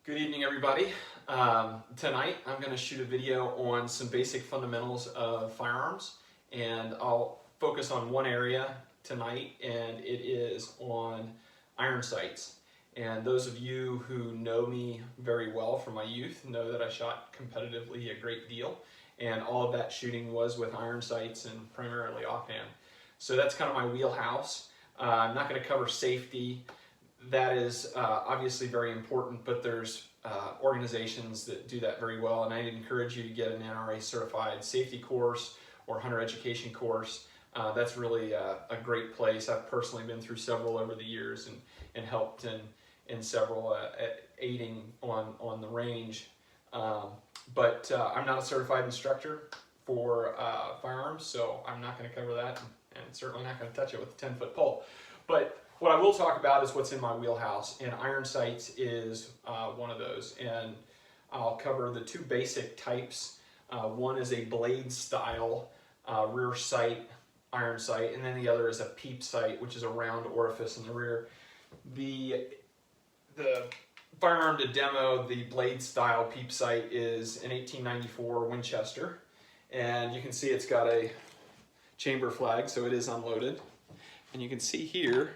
Good evening, everybody. Tonight I'm going to shoot a video on some basic fundamentals of firearms, and I'll focus on one area tonight, and it is on iron sights. And those of you who know me very well from my youth know that I shot competitively a great deal, and all of that shooting was with iron sights and primarily offhand. So that's kind of my wheelhouse. I'm not going to cover safety. That is obviously very important, but there's organizations that do that very well, and I'd encourage you to get an NRA certified safety course or hunter education course. That's really a great place. I've personally been through several over the years and helped in several aiding on the range. But I'm not a certified instructor for firearms, so I'm not going to cover that, and certainly not going to touch it with a 10-foot pole. But what I will talk about is what's in my wheelhouse, and iron sights is one of those. And I'll cover the two basic types. One is a blade style rear sight, iron sight, and then the other is a peep sight, which is a round orifice in the rear. The firearm to demo the blade style peep sight is an 1894 Winchester, and you can see it's got a chamber flag, so it is unloaded. And you can see here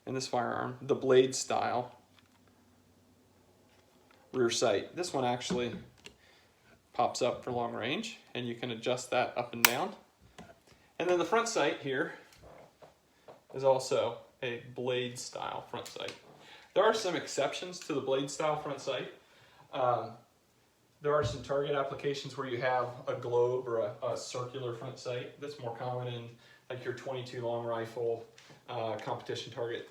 in this firearm the blade style rear sight. This one actually pops up for long range, and you can adjust that up and down. And then the front sight here is also a blade style front sight. There are some exceptions to the blade style front sight. There are some target applications where you have a globe or a circular front sight. That's more common in like your .22 long rifle competition target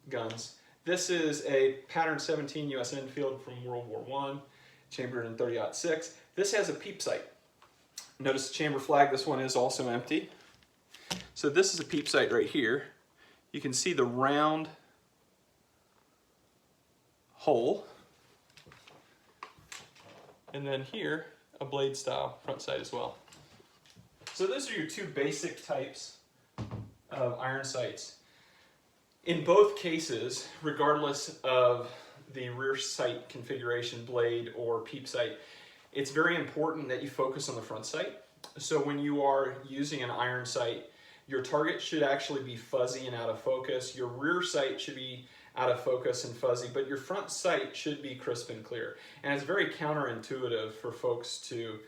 guns. This is a pattern 17 US Enfield from World War I, chambered in .30-06. This has a peep sight. Notice the chamber flag, this one is also empty. So this is a peep sight right here. You can see the round hole. And then here, a blade style front sight as well. So those are your two basic types of iron sights. In both cases, regardless of the rear sight configuration, blade or peep sight, it's very important that you focus on the front sight. So when you are using an iron sight, your target should actually be fuzzy and out of focus. Your rear sight should be out of focus and fuzzy, but your front sight should be crisp and clear. And it's very counterintuitive for folks to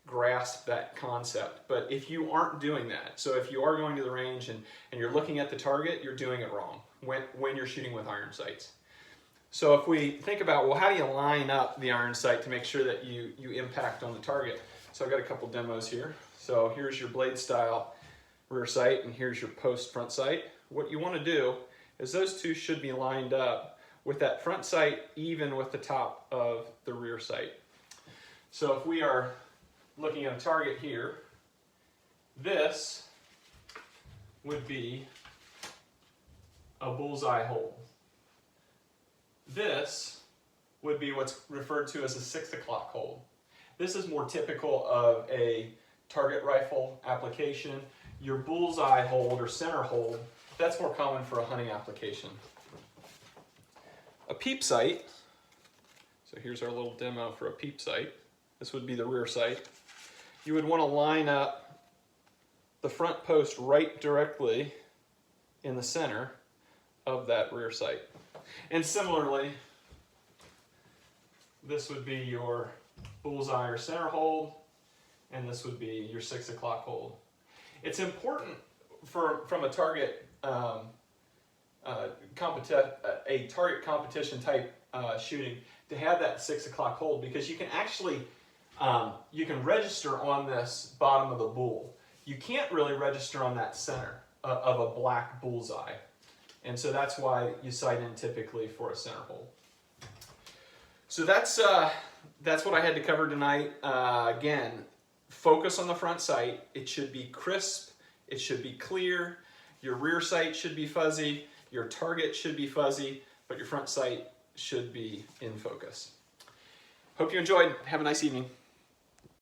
grasp that concept. But if you aren't doing that, so if you are going to the range and you're looking at the target, you're doing it wrong when you're shooting with iron sights. So if we think about, well, how do you line up the iron sight to make sure that you impact on the target? So I've got a couple demos here. So here's your blade style rear sight, and here's your post front sight. What you want to do is those two should be lined up with that front sight even with the top of the rear sight. So if we are looking at a target here, this would be a bullseye hole. This would be what's referred to as a 6 o'clock hole. This is more typical of a target rifle application. Your bullseye hold or center hold, that's more common for a hunting application. A peep sight, so here's our little demo for a peep sight. This would be the rear sight. You would want to line up the front post right directly in the center of that rear sight. And similarly, this would be your bullseye or center hold, and this would be your 6 o'clock hold. It's important from a target target competition type shooting to have that 6 o'clock hold, because you can actually you can register on this bottom of the bull. You can't really register on that center of a black bullseye, and so that's why you sight in typically for a center hold. So that's what I had to cover tonight. Again, focus on the front sight. It should be crisp. It should be clear. Your rear sight should be fuzzy. Your target should be fuzzy, but your front sight should be in focus. Hope you enjoyed. Have a nice evening.